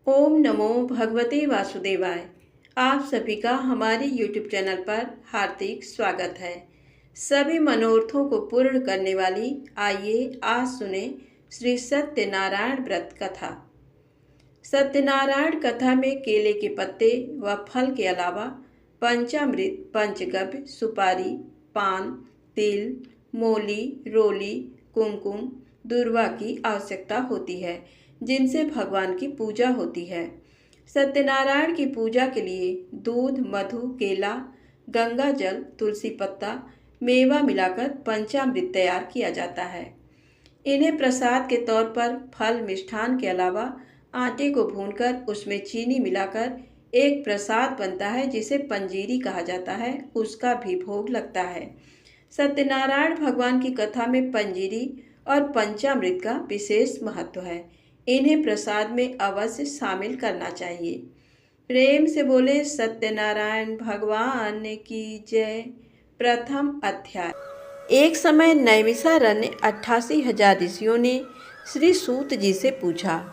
ओम नमो भगवते वासुदेवाय। आप सभी का हमारे YouTube चैनल पर हार्दिक स्वागत है। सभी मनोरथों को पूर्ण करने वाली आइए आज सुने श्री सत्यनारायण व्रत कथा। सत्यनारायण कथा में केले के पत्ते व फल के अलावा पंचामृत, पंचगव्य, सुपारी, पान, तिल, मोली, रोली, कुमकुम, दूर्वा की आवश्यकता होती है, जिनसे भगवान की पूजा होती है। सत्यनारायण की पूजा के लिए दूध, मधु, केला, गंगा जल, तुलसी पत्ता, मेवा मिलाकर पंचामृत तैयार किया जाता है। इन्हें प्रसाद के तौर पर फल, मिष्ठान के अलावा आटे को भूनकर उसमें चीनी मिलाकर एक प्रसाद बनता है जिसे पंजीरी कहा जाता है, उसका भी भोग लगता है। सत्यनारायण भगवान की कथा में पंजीरी और पंचामृत का विशेष महत्व है। इन्हें प्रसाद में अवश्य शामिल करना चाहिए। प्रेम से बोले सत्यनारायण भगवान की जय। प्रथम अध्याय। एक समय नैमिषारण्य 88,000 ऋषियों ने श्री सूत जी से पूछा,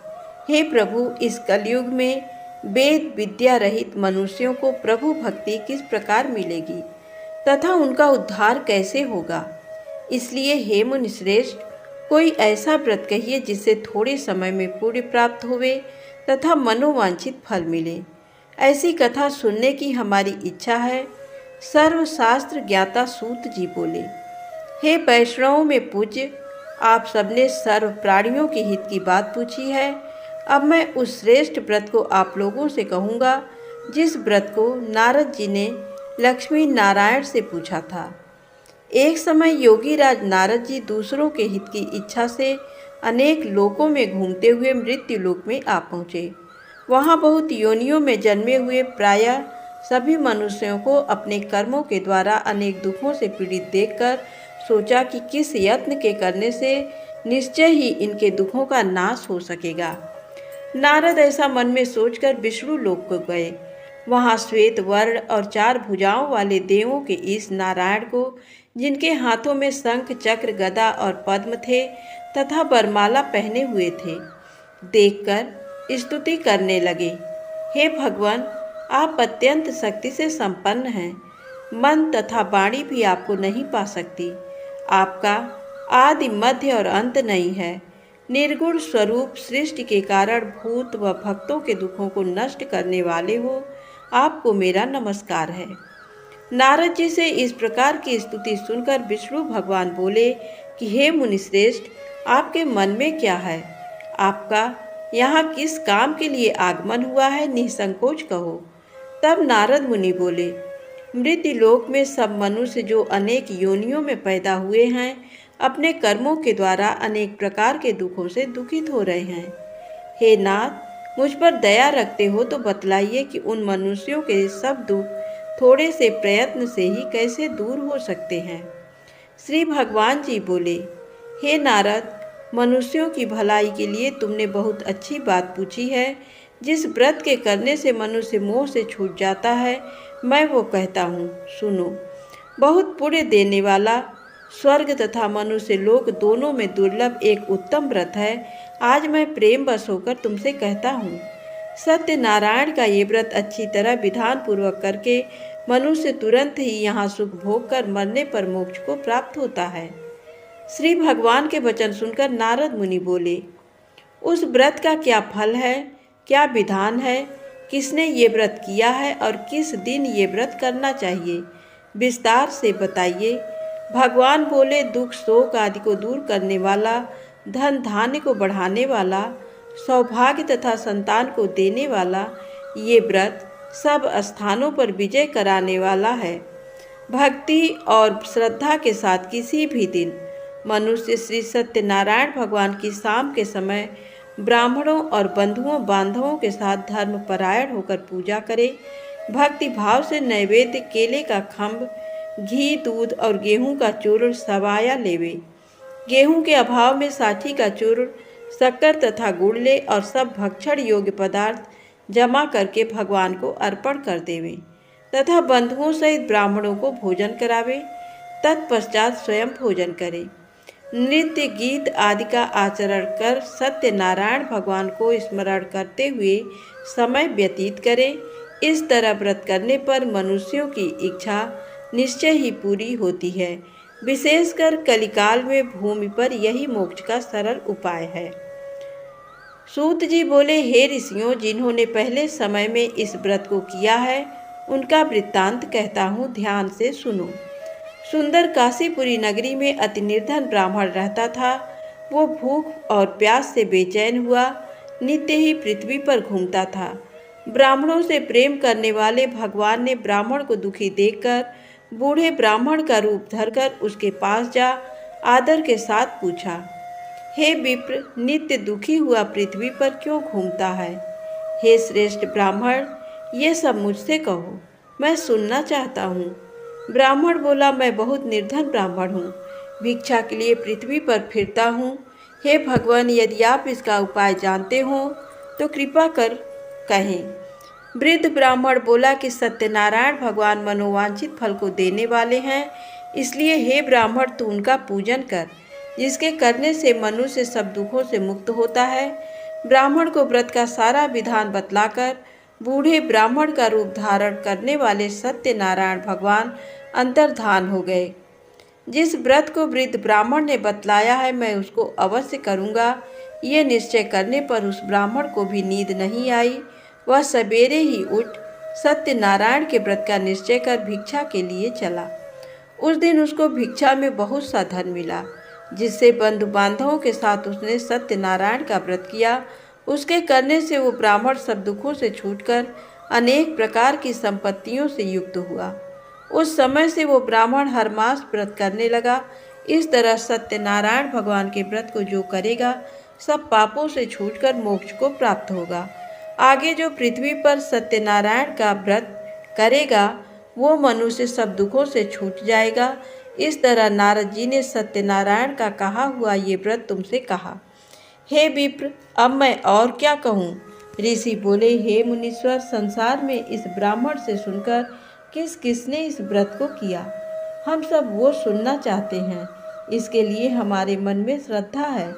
हे प्रभु, इस कलयुग में वेद विद्या रहित मनुष्यों को प्रभु भक्ति किस प्रकार मिलेगी तथा उनका उद्धार कैसे होगा? इसलिए हे मुनि श्रेष्ठ, कोई ऐसा व्रत कहिए जिससे थोड़े समय में पुण्य प्राप्त होवे तथा मनोवांछित फल मिले। ऐसी कथा सुनने की हमारी इच्छा है। सर्वशास्त्र ज्ञाता सूत जी बोले, हे वैष्णवों में पूज्य, आप सबने सर्व प्राणियों के हित की बात पूछी है। अब मैं उस श्रेष्ठ व्रत को आप लोगों से कहूँगा जिस व्रत को नारद जी ने लक्ष्मी नारायण से पूछा था। एक समय योगी राज नारद जी दूसरों के हित की इच्छा से अनेक लोकों में घूमते हुए मृत्यु लोक में आ पहुँचे। वहाँ बहुत योनियों में जन्मे हुए प्रायः सभी मनुष्यों को अपने कर्मों के द्वारा अनेक दुखों से पीड़ित देखकर सोचा कि किस यत्न के करने से निश्चय ही इनके दुखों का नाश हो सकेगा। नारद ऐसा मन में सोचकर विष्णु लोक को गए। वहाँ श्वेत वर्ण और 4 भुजाओं वाले देवों के इस नारायण को, जिनके हाथों में शंख, चक्र, गदा और पद्म थे तथा वरमाला पहने हुए थे, देखकर स्तुति करने लगे। हे भगवान, आप अत्यंत शक्ति से संपन्न हैं। मन तथा वाणी भी आपको नहीं पा सकती। आपका आदि, मध्य और अंत नहीं है। निर्गुण स्वरूप सृष्टि के कारण भूत व भक्तों के दुखों को नष्ट करने वाले हो, आपको मेरा नमस्कार है। नारद जी से इस प्रकार की स्तुति सुनकर विष्णु भगवान बोले कि हे मुनिश्रेष्ठ, आपके मन में क्या है? आपका यहाँ किस काम के लिए आगमन हुआ है? निसंकोच कहो। तब नारद मुनि बोले, मृत्युलोक में सब मनुष्य जो अनेक योनियों में पैदा हुए हैं, अपने कर्मों के द्वारा अनेक प्रकार के दुखों से दुखित हो रहे हैं। हे नाथ, मुझ पर दया रखते हो तो बतलाइए कि उन मनुष्यों के सब दुख थोड़े से प्रयत्न से ही कैसे दूर हो सकते हैं। श्री भगवान जी बोले, हे नारद, मनुष्यों की भलाई के लिए तुमने बहुत अच्छी बात पूछी है। जिस व्रत के करने से मनुष्य मोह से छूट जाता है, मैं वो कहता हूँ, सुनो। बहुत पुण्य देने वाला, स्वर्ग तथा मनुष्य लोक दोनों में दुर्लभ एक उत्तम व्रत है। आज मैं प्रेम वश होकर तुमसे कहता हूँ। सत्यनारायण का ये व्रत अच्छी तरह विधान पूर्वक करके मनुष्य तुरंत ही यहाँ सुख भोग कर मरने पर मोक्ष को प्राप्त होता है। श्री भगवान के वचन सुनकर नारद मुनि बोले, उस व्रत का क्या फल है, क्या विधान है, किसने ये व्रत किया है और किस दिन ये व्रत करना चाहिए, विस्तार से बताइए। भगवान बोले, दुख शोक आदि को दूर करने वाला, धन धान्य को बढ़ाने वाला, सौभाग्य तथा संतान को देने वाला ये व्रत सब स्थानों पर विजय कराने वाला है। भक्ति और श्रद्धा के साथ किसी भी दिन मनुष्य श्री सत्यनारायण भगवान की शाम के समय ब्राह्मणों और बंधुओं बांधवों के साथ धर्मपरायण होकर पूजा करे। भक्ति भाव से नैवेद्य केले का खम्भ, घी, दूध और गेहूं का चूर्ण सवाया लेवे। गेहूं के अभाव में साठी का चूर्ण, शक्कर तथा गुड़ ले और सब भक्षण योग्य पदार्थ जमा करके भगवान को अर्पण कर देवे तथा बंधुओं सहित ब्राह्मणों को भोजन करावे। तत्पश्चात स्वयं भोजन करे। नृत्य गीत आदि का आचरण कर सत्यनारायण भगवान को स्मरण करते हुए समय व्यतीत करें। इस तरह व्रत करने पर मनुष्यों की इच्छा निश्चय ही पूरी होती है। विशेषकर कलिकाल में भूमि पर यही मोक्ष का सरल उपाय है। सूत जी बोले, हे ऋषियों, जिन्होंने पहले समय में इस व्रत को किया है उनका वृत्तांत कहता हूँ, ध्यान से सुनो। सुंदर काशीपुरी नगरी में अति निर्धन ब्राह्मण रहता था। वो भूख और प्यास से बेचैन हुआ नित्य ही पृथ्वी पर घूमता था। ब्राह्मणों से प्रेम करने वाले भगवान ने ब्राह्मण को दुखी देखकर बूढ़े ब्राह्मण का रूप धरकर उसके पास जा आदर के साथ पूछा, हे विप्र, नित्य दुखी हुआ पृथ्वी पर क्यों घूमता है? हे श्रेष्ठ ब्राह्मण, ये सब मुझसे कहो, मैं सुनना चाहता हूँ। ब्राह्मण बोला, मैं बहुत निर्धन ब्राह्मण हूँ, भिक्षा के लिए पृथ्वी पर फिरता हूँ। हे भगवान, यदि आप इसका उपाय जानते हो तो कृपा कर कहें। वृद्ध ब्राह्मण बोला कि सत्यनारायण भगवान मनोवांछित फल को देने वाले हैं, इसलिए हे ब्राह्मण, तू उनका पूजन कर, जिसके करने से मनुष्य सब दुखों से मुक्त होता है। ब्राह्मण को व्रत का सारा विधान बतलाकर बूढ़े ब्राह्मण का रूप धारण करने वाले सत्यनारायण भगवान अंतर्धान हो गए। जिस व्रत को वृद्ध ब्राह्मण ने बतलाया है मैं उसको अवश्य करूँगा, ये निश्चय करने पर उस ब्राह्मण को भी नींद नहीं आई। वह सवेरे ही उठ सत्यनारायण के व्रत का निश्चय कर भिक्षा के लिए चला। उस दिन उसको भिक्षा में बहुत सा धन मिला, जिससे बंधु बांधवों के साथ उसने सत्यनारायण का व्रत किया। उसके करने से वो ब्राह्मण सब दुखों से छूटकर अनेक प्रकार की संपत्तियों से युक्त हुआ। उस समय से वो ब्राह्मण हर मास व्रत करने लगा। इस तरह सत्यनारायण भगवान के व्रत को जो करेगा सब पापों से छूटकर मोक्ष को प्राप्त होगा। आगे जो पृथ्वी पर सत्यनारायण का व्रत करेगा वो मनुष्य सब दुखों से छूट जाएगा। इस तरह नारद जी ने सत्यनारायण का कहा हुआ ये व्रत तुमसे कहा। हे विप्र, अब मैं और क्या कहूँ? ऋषि बोले, हे मुनीश्वर, संसार में इस ब्राह्मण से सुनकर किस किसने इस व्रत को किया, हम सब वो सुनना चाहते हैं। इसके लिए हमारे मन में श्रद्धा है।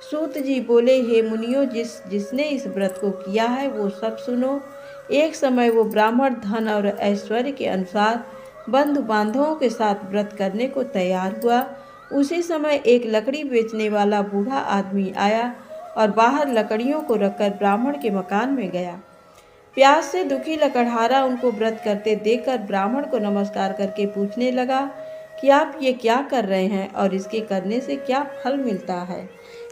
सूत जी बोले, हे मुनियों, जिसने इस व्रत को किया है वो सब सुनो। एक समय वो ब्राह्मण धन और ऐश्वर्य के अनुसार बंधु बांधवों के साथ व्रत करने को तैयार हुआ। उसी समय एक लकड़ी बेचने वाला बूढ़ा आदमी आया और बाहर लकड़ियों को रखकर ब्राह्मण के मकान में गया। प्यास से दुखी लकड़हारा उनको व्रत करते देखकर ब्राह्मण को नमस्कार करके पूछने लगा कि आप ये क्या कर रहे हैं और इसके करने से क्या फल मिलता है,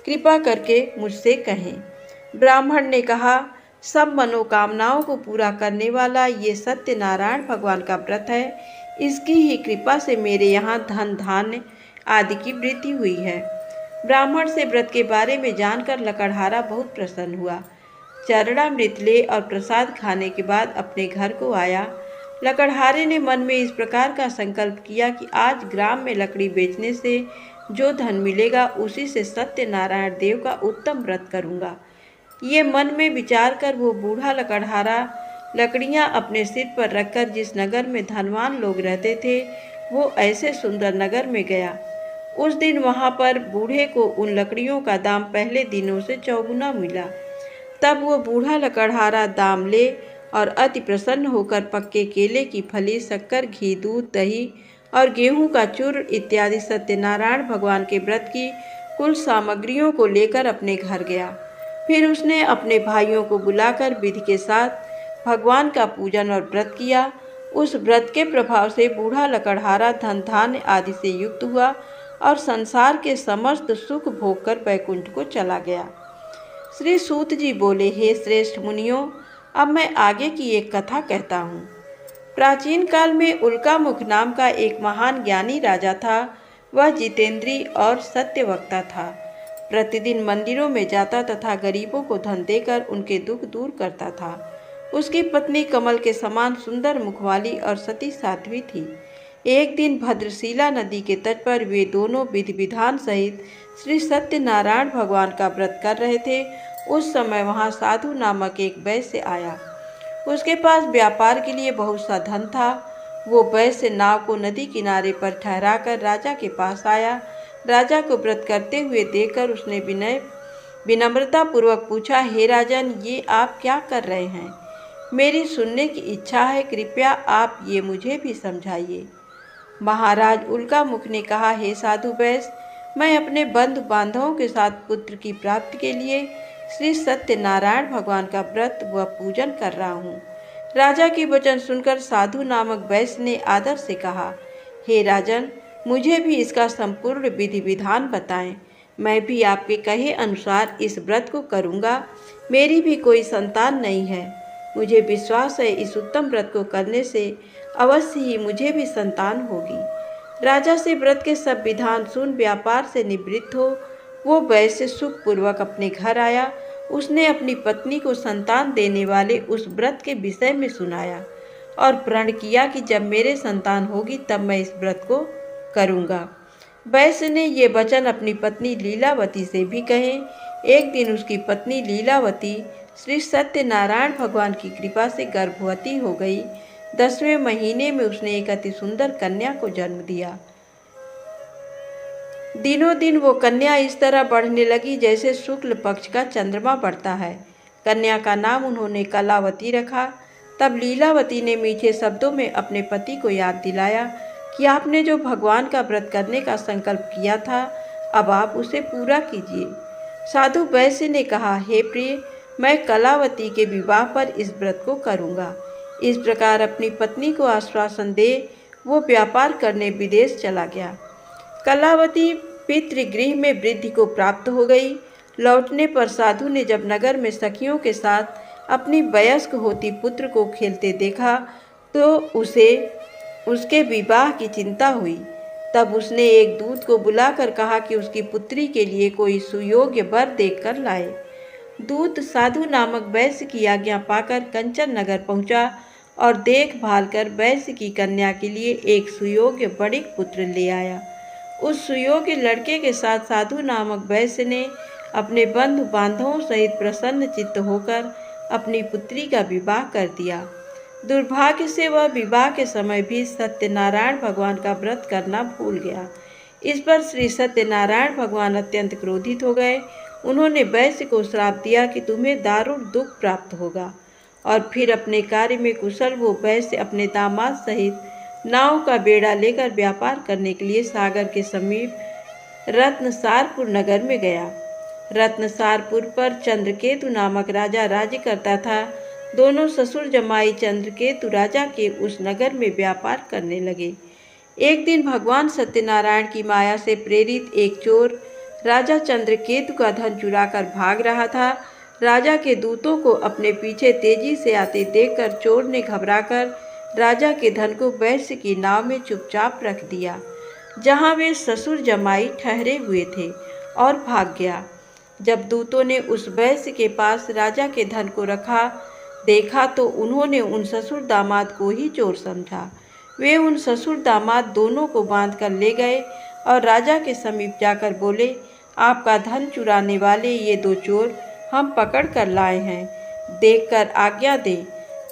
कृपा करके मुझसे कहें। ब्राह्मण ने कहा, सब मनोकामनाओं को पूरा करने वाला ये सत्यनारायण भगवान का व्रत है। इसकी ही कृपा से मेरे यहाँ धन धान्य आदि की वृद्धि हुई है। ब्राह्मण से व्रत के बारे में जानकर लकड़हारा बहुत प्रसन्न हुआ। चरणामृत ले और प्रसाद खाने के बाद अपने घर को आया। लकड़हारे ने मन में इस प्रकार का संकल्प किया कि आज ग्राम में लकड़ी बेचने से जो धन मिलेगा उसी से सत्यनारायण देव का उत्तम व्रत करूँगा। ये मन में विचार कर वो बूढ़ा लकड़हारा लकड़ियाँ अपने सिर पर रखकर जिस नगर में धनवान लोग रहते थे वो ऐसे सुंदर नगर में गया। उस दिन वहाँ पर बूढ़े को उन लकड़ियों का दाम पहले दिनों से चौगुना मिला। तब वो बूढ़ा लकड़हारा दाम ले और अति प्रसन्न होकर पक्के केले की फली, शक्कर, घी, दूध, दही और गेहूं का चूर्ण इत्यादि सत्यनारायण भगवान के व्रत की कुल सामग्रियों को लेकर अपने घर गया। फिर उसने अपने भाइयों को बुलाकर विधि के साथ भगवान का पूजन और व्रत किया। उस व्रत के प्रभाव से बूढ़ा लकड़हारा धन धान्य आदि से युक्त हुआ और संसार के समस्त सुख भोग कर बैकुंठ को चला गया। श्री सूत जी बोले, हे श्रेष्ठ मुनियों, अब मैं आगे की एक कथा कहता हूँ। प्राचीन काल में उल्कामुख नाम का एक महान ज्ञानी राजा था। वह जितेंद्री और सत्यवक्ता था। प्रतिदिन मंदिरों में जाता तथा गरीबों को धन देकर उनके दुख दूर करता था। उसकी पत्नी कमल के समान सुंदर मुखवाली और सती साध्वी थी। एक दिन भद्रशिला नदी के तट पर वे दोनों विधि विधान सहित श्री सत्यनारायण भगवान का व्रत कर रहे थे। उस समय वहाँ साधु नामक एक वैश्य आया। उसके पास व्यापार के लिए बहुत सा धन था। वो वैश्य नाव को नदी किनारे पर ठहराकर राजा के पास आया। राजा को व्रत करते हुए देखकर उसने विनम्रता पूर्वक पूछा, हे राजन, ये आप क्या कर रहे हैं? मेरी सुनने की इच्छा है, कृपया आप ये मुझे भी समझाइए। महाराज उल्का मुख ने कहा, हे साधु वैश्य, मैं अपने बंधु बांधवों के साथ पुत्र की प्राप्ति के लिए श्री सत्यनारायण भगवान का व्रत व पूजन कर रहा हूँ। राजा की वचन सुनकर साधु नामक वैश्य ने आदर से कहा, हे राजन, मुझे भी इसका संपूर्ण विधि विधान बताएं। मैं भी आपके कहे अनुसार इस व्रत को करूँगा। मेरी भी कोई संतान नहीं है। मुझे विश्वास है इस उत्तम व्रत को करने से अवश्य ही मुझे भी संतान होगी। राजा से व्रत के सब विधान सुन व्यापार से निवृत्त हो वो वैश्य सुखपूर्वक अपने घर आया। उसने अपनी पत्नी को संतान देने वाले उस व्रत के विषय में सुनाया और प्रण किया कि जब मेरे संतान होगी तब मैं इस व्रत को करूँगा। वैश्य ने ये वचन अपनी पत्नी लीलावती से भी कहे। एक दिन उसकी पत्नी लीलावती श्री सत्यनारायण भगवान की कृपा से गर्भवती हो गई। 10वें महीने में उसने एक अति सुंदर कन्या को जन्म दिया। दिनों दिन वो कन्या इस तरह बढ़ने लगी जैसे शुक्ल पक्ष का चंद्रमा बढ़ता है। कन्या का नाम उन्होंने कलावती रखा। तब लीलावती ने मीठे शब्दों में अपने पति को याद दिलाया कि आपने जो भगवान का व्रत करने का संकल्प किया था, अब आप उसे पूरा कीजिए। साधु वैश्य ने कहा, हे प्रिय, मैं कलावती के विवाह पर इस व्रत को करूँगा। इस प्रकार अपनी पत्नी को आश्वासन दे वो व्यापार करने विदेश चला गया। कलावती पितृगृह में वृद्धि को प्राप्त हो गई। लौटने पर साधु ने जब नगर में सखियों के साथ अपनी वयस्क होती पुत्र को खेलते देखा तो उसे उसके विवाह की चिंता हुई। तब उसने एक दूत को बुलाकर कहा कि उसकी पुत्री के लिए कोई सुयोग्य वर देखकर लाए। दूत साधु नामक वैश्य की आज्ञा पाकर कंचन नगर पहुंचा और देखभाल कर वैश्य की कन्या के लिए एक सुयोग्य बड़िक पुत्र ले आया। उस सुयोग्य लड़के के साथ साधु नामक वैश्य ने अपने बंधु बांधवों सहित प्रसन्न चित्त होकर अपनी पुत्री का विवाह कर दिया। दुर्भाग्य से वह विवाह के समय भी सत्यनारायण भगवान का व्रत करना भूल गया। इस पर श्री सत्यनारायण भगवान अत्यंत क्रोधित हो गए। उन्होंने वैश्य को श्राप दिया कि तुम्हें दारुण दुख प्राप्त होगा। और फिर अपने कार्य में कुशल वो वैश्य अपने दामाद सहित नाव का बेड़ा लेकर व्यापार करने के लिए सागर के समीप रत्नसारपुर नगर में गया। रत्नसारपुर पर चंद्रकेतु नामक राजा राज्य करता था। दोनों ससुर जमाई चंद्रकेतु राजा के उस नगर में व्यापार करने लगे। एक दिन भगवान सत्यनारायण की माया से प्रेरित एक चोर राजा चंद्रकेतु का धन चुराकर भाग रहा था। राजा के दूतों को अपने पीछे तेजी से आते देखकर चोर ने घबराकर राजा के धन को वैश्य की नाव में चुपचाप रख दिया, जहां वे ससुर जमाई ठहरे हुए थे, और भाग गया। जब दूतों ने उस वैश्य के पास राजा के धन को रखा देखा तो उन्होंने उन ससुर दामाद को ही चोर समझा। वे उन ससुर दामाद दोनों को बांध कर ले गए और राजा के समीप जाकर बोले, आपका धन चुराने वाले ये दो चोर हम पकड़ कर लाए हैं, देखकर आज्ञा दें।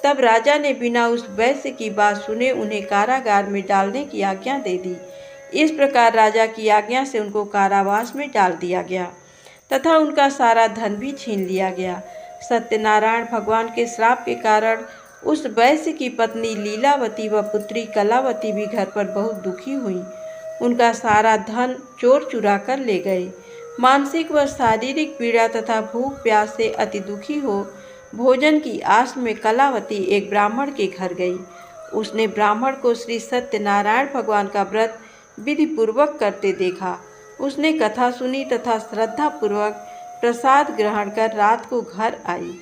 तब राजा ने बिना उस वैश्य की बात सुने उन्हें कारागार में डालने की आज्ञा दे दी। इस प्रकार राजा की आज्ञा से उनको कारावास में डाल दिया गया तथा उनका सारा धन भी छीन लिया गया। सत्यनारायण भगवान के श्राप के कारण उस वैश्य की पत्नी लीलावती व पुत्री कलावती भी घर पर बहुत दुखी हुई। उनका सारा धन चोर चुरा कर ले गए। मानसिक व शारीरिक पीड़ा तथा भूख प्यास से अति दुखी हो भोजन की आस में कलावती एक ब्राह्मण के घर गई। उसने ब्राह्मण को श्री सत्यनारायण भगवान का व्रत विधि पूर्वक करते देखा। उसने कथा सुनी तथा श्रद्धा पूर्वक प्रसाद ग्रहण कर रात को घर आई।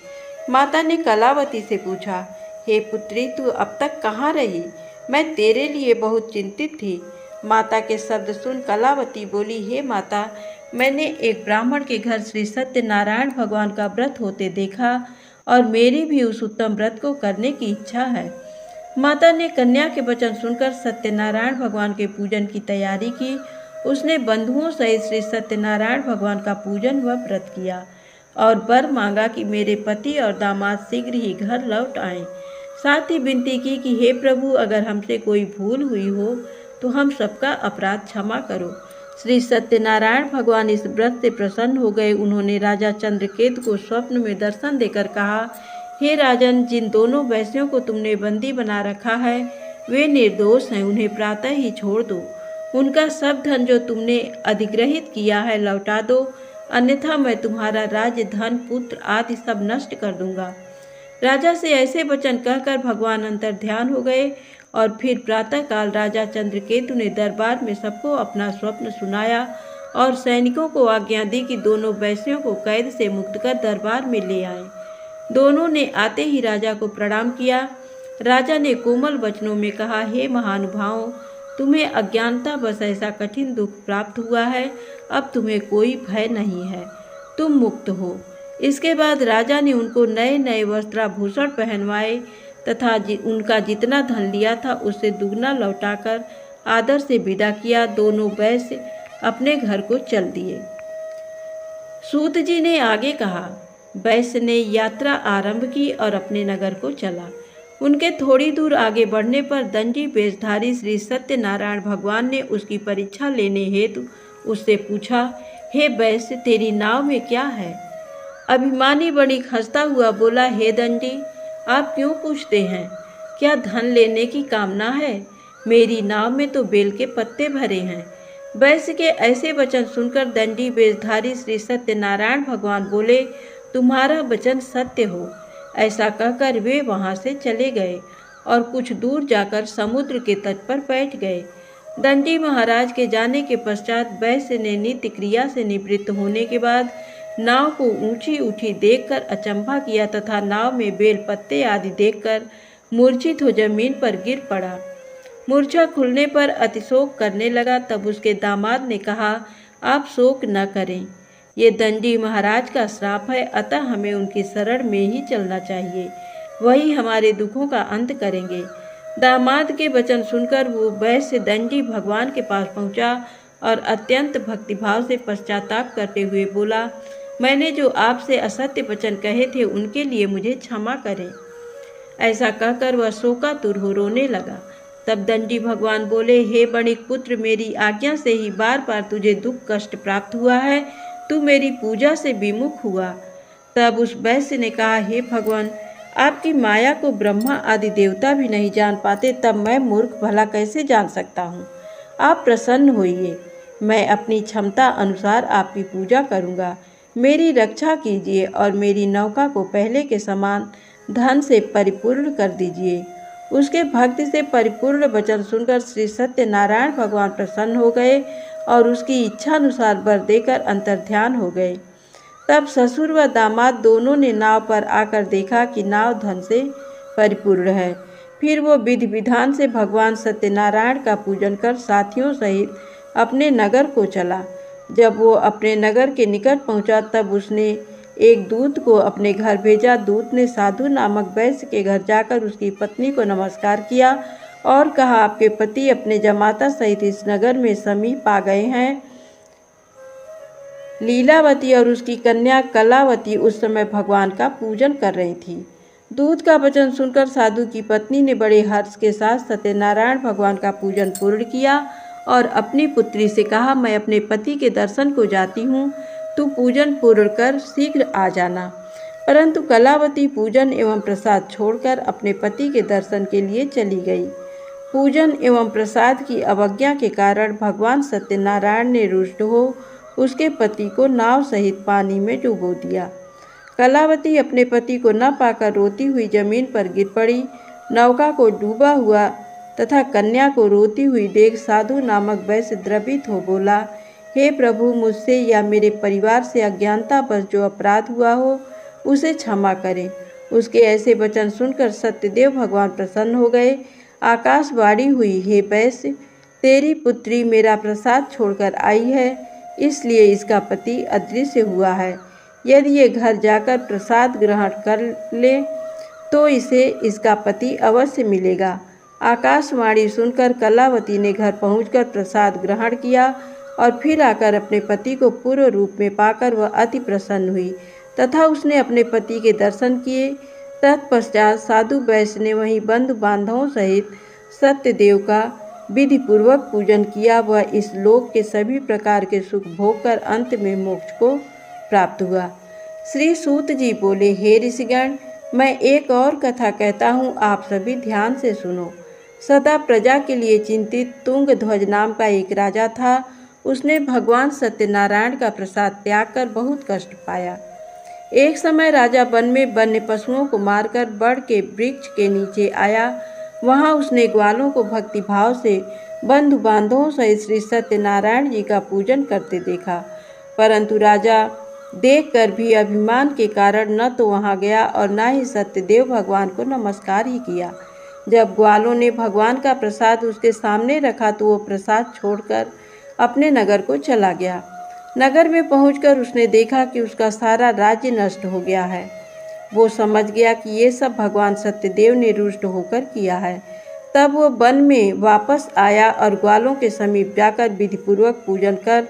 माता ने कलावती से पूछा, हे पुत्री, तू अब तक कहाँ रही? मैं तेरे लिए बहुत चिंतित थी। माता के शब्द सुन कलावती बोली, हे माता, मैंने एक ब्राह्मण के घर श्री सत्यनारायण भगवान का व्रत होते देखा और मेरी भी उस उत्तम व्रत को करने की इच्छा है। माता ने कन्या के वचन सुनकर सत्यनारायण भगवान के पूजन की तैयारी की। उसने बंधुओं सहित श्री सत्यनारायण भगवान का पूजन व व्रत किया और वर मांगा कि मेरे पति और दामाद शीघ्र ही घर लौट आएं। साथ ही विनती की कि हे प्रभु, अगर हमसे कोई भूल हुई हो तो हम सबका अपराध क्षमा करो। श्री सत्यनारायण भगवान इस व्रत से प्रसन्न हो गए। उन्होंने राजा चंद्रकेतु को स्वप्न में दर्शन देकर कहा, हे राजन, जिन दोनों वैश्यों को तुमने बंदी बना रखा है वे निर्दोष हैं, उन्हें प्रातः ही छोड़ दो। उनका सब धन जो तुमने अधिग्रहित किया है लौटा दो, अन्यथा मैं तुम्हारा राज्य, धन, पुत्र आदि सब नष्ट कर दूंगा। राजा से ऐसे वचन कहकर भगवान अंतर ध्यान हो गए और फिर प्रातःकाल राजा चंद्रकेतु ने दरबार में सबको अपना स्वप्न सुनाया और सैनिकों को आज्ञा दी कि दोनों वैश्यों को कैद से मुक्त कर दरबार में ले आए। दोनों ने आते ही राजा को प्रणाम किया। राजा ने कोमल वचनों में कहा, हे महानुभावों, तुम्हें अज्ञानता बस ऐसा कठिन दुख प्राप्त हुआ है, अब तुम्हें कोई भय नहीं है, तुम मुक्त हो। इसके बाद राजा ने उनको नए नए वस्त्राभूषण पहनवाए तथा उनका जितना धन लिया था उससे दुगना लौटाकर आदर से विदा किया। दोनों वैश्य अपने घर को चल दिए। सूत जी ने आगे कहा, वैश्य ने यात्रा आरंभ की और अपने नगर को चला। उनके थोड़ी दूर आगे बढ़ने पर दंडी वेशधारी श्री सत्यनारायण भगवान ने उसकी परीक्षा लेने हेतु उससे पूछा, हे वैश्य, तेरी नाव में क्या है? अभिमानी वणिक हंसता हुआ बोला, हे दंडी, आप क्यों पूछते हैं? क्या धन लेने की कामना है? मेरी नाव में तो बेल के पत्ते भरे हैं। वैश्य के ऐसे वचन सुनकर दंडी वेशधारी श्री सत्यनारायण भगवान बोले, तुम्हारा वचन सत्य हो। ऐसा कहकर वे वहां से चले गए और कुछ दूर जाकर समुद्र के तट पर बैठ गए। दंडी महाराज के जाने के पश्चात वैश्य ने नित्य क्रिया से निवृत्त होने के बाद नाव को ऊंची उठी देखकर अचंभा किया तथा नाव में बेल पत्ते आदि देखकर मूर्छित हो जमीन पर गिर पड़ा। मूर्छा खुलने पर अतिशोक करने लगा। तब उसके दामाद ने कहा, आप शोक न करें, ये दंडी महाराज का श्राप है, अतः हमें उनकी शरण में ही चलना चाहिए, वही हमारे दुखों का अंत करेंगे। दामाद के वचन सुनकर वो वैश्य दंडी भगवान के पास पहुंचा और अत्यंत भक्तिभाव से पश्चाताप करते हुए बोला, मैंने जो आपसे असत्य वचन कहे थे उनके लिए मुझे क्षमा करें। ऐसा कहकर वह शोकातुर हो रोने लगा। तब दंडी भगवान बोले, हे वणिक पुत्र, मेरी आज्ञा से ही बार बार तुझे दुख कष्ट प्राप्त हुआ है, तू मेरी पूजा से विमुख हुआ। तब उस वैश्य ने कहा, हे भगवान, आपकी माया को ब्रह्मा आदि देवता भी नहीं जान पाते, तब मैं मूर्ख भला कैसे जान सकता हूँ? आप प्रसन्न होइए, मैं अपनी क्षमता अनुसार आपकी पूजा करूँगा। मेरी रक्षा कीजिए और मेरी नौका को पहले के समान धन से परिपूर्ण कर दीजिए। उसके भक्ति से परिपूर्ण वचन सुनकर श्री सत्यनारायण भगवान प्रसन्न हो गए और उसकी इच्छानुसार वर देकर अंतर्ध्यान हो गए। तब ससुर व दामाद दोनों ने नाव पर आकर देखा कि नाव धन से परिपूर्ण है। फिर वो विधि विधान से भगवान सत्यनारायण का पूजन कर साथियों सहित अपने नगर को चला। जब वो अपने नगर के निकट पहुंचा तब उसने एक दूत को अपने घर भेजा। दूत ने साधु नामक वैश्य के घर जाकर उसकी पत्नी को नमस्कार किया और कहा, आपके पति अपने जमाता सहित इस नगर में समीप आ गए हैं। लीलावती और उसकी कन्या कलावती उस समय भगवान का पूजन कर रही थी। दूत का वचन सुनकर साधु की पत्नी ने बड़े हर्ष के साथ सत्यनारायण भगवान का पूजन पूर्ण किया और अपनी पुत्री से कहा, मैं अपने पति के दर्शन को जाती हूँ, तू पूजन पूर्ण कर शीघ्र आ जाना। परंतु कलावती पूजन एवं प्रसाद छोड़कर अपने पति के दर्शन के लिए चली गई। पूजन एवं प्रसाद की अवज्ञा के कारण भगवान सत्यनारायण ने रुष्ट हो उसके पति को नाव सहित पानी में डुबो दिया। कलावती अपने पति को न पाकर रोती हुई जमीन पर गिर पड़ी। नौका को डूबा हुआ तथा कन्या को रोती हुई देख साधु नामक वैश्य द्रवित हो बोला, हे प्रभु, मुझसे या मेरे परिवार से अज्ञानतावश जो अपराध हुआ हो उसे क्षमा करें। उसके ऐसे वचन सुनकर सत्यदेव भगवान प्रसन्न हो गए। आकाशवाणी हुई, हे वैश्य, तेरी पुत्री मेरा प्रसाद छोड़कर आई है, इसलिए इसका पति अदृश्य हुआ है। यदि ये घर जाकर प्रसाद ग्रहण कर ले तो इसे इसका पति अवश्य मिलेगा। आकाशवाणी सुनकर कलावती ने घर पहुंचकर प्रसाद ग्रहण किया और फिर आकर अपने पति को पूर्व रूप में पाकर वह अति प्रसन्न हुई तथा उसने अपने पति के दर्शन किए। तत्पश्चात साधु वैश्य ने वहीं बंधु बांधवों सहित सत्यदेव का विधि पूर्वक पूजन किया, वह इस लोक के सभी प्रकार के सुख भोग कर अंत में मोक्ष को प्राप्त हुआ। श्री सूत जी बोले, हे ऋषिगण, मैं एक और कथा कहता हूँ, आप सभी ध्यान से सुनो। सदा प्रजा के लिए चिंतित तुंगध्वज नाम का एक राजा था। उसने भगवान सत्यनारायण का प्रसाद त्याग कर बहुत कष्ट पाया। एक समय राजा वन में वन्य पशुओं को मारकर बड़ के वृक्ष के नीचे आया। वहां उसने ग्वालों को भक्ति भाव से बंधु बांधवों सहित श्री सत्यनारायण जी का पूजन करते देखा, परंतु राजा देखकर भी अभिमान के कारण न तो वहां गया और न ही सत्यदेव भगवान को नमस्कार ही किया। जब ग्वालों ने भगवान का प्रसाद उसके सामने रखा तो वो प्रसाद छोड़कर अपने नगर को चला गया। नगर में पहुंचकर उसने देखा कि उसका सारा राज्य नष्ट हो गया है। वो समझ गया कि ये सब भगवान सत्यदेव ने रुष्ट होकर किया है। तब वो वन में वापस आया और ग्वालों के समीप जाकर विधिपूर्वक पूजन कर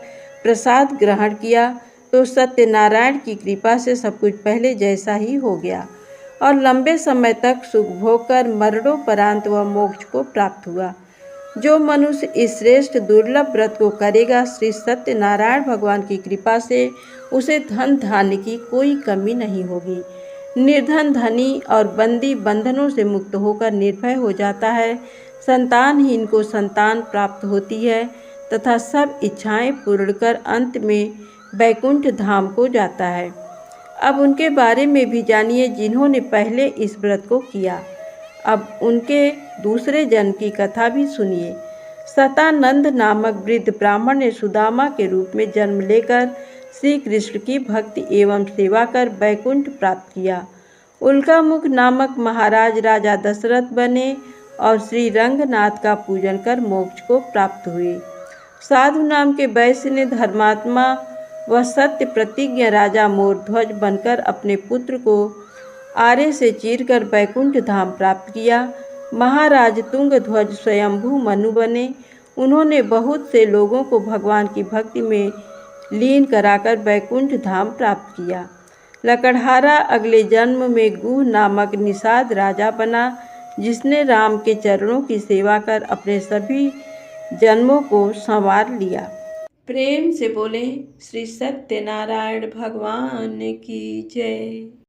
प्रसाद ग्रहण किया तो सत्यनारायण की कृपा से सब कुछ पहले जैसा ही हो गया और लंबे समय तक सुख भोग कर मरणोपरांत वह मोक्ष को प्राप्त हुआ। जो मनुष्य इस श्रेष्ठ दुर्लभ व्रत को करेगा, श्री सत्यनारायण भगवान की कृपा से उसे धन धान्य की कोई कमी नहीं होगी। निर्धन धनी और बंदी बंधनों से मुक्त होकर निर्भय हो जाता है। संतानहीन को संतान प्राप्त होती है तथा सब इच्छाएं पूर्ण कर अंत में वैकुंठ धाम को जाता है। अब उनके बारे में भी जानिए जिन्होंने पहले इस व्रत को किया। अब उनके दूसरे जन्म की कथा भी सुनिए। सतानंद नामक वृद्ध ब्राह्मण ने सुदामा के रूप में जन्म लेकर श्री कृष्ण की भक्ति एवं सेवा कर वैकुंठ प्राप्त किया। उल्कामुख नामक महाराज राजा दशरथ बने और श्री रंगनाथ का पूजन कर मोक्ष को प्राप्त हुए। साधु नाम के वैश्य ने धर्मात्मा व सत्य प्रतिज्ञ राजा मोरध्वज बनकर अपने पुत्र को आरे से चीरकर वैकुंठ धाम प्राप्त किया। महाराज तुंगध्वज स्वयंभू मनु बने। उन्होंने बहुत से लोगों को भगवान की भक्ति में लीन कराकर वैकुंठ धाम प्राप्त किया। लकड़हारा अगले जन्म में गुह नामक निषाद राजा बना, जिसने राम के चरणों की सेवा कर अपने सभी जन्मों को संवार लिया। प्रेम से बोले श्री सत्यनारायण भगवान की जय।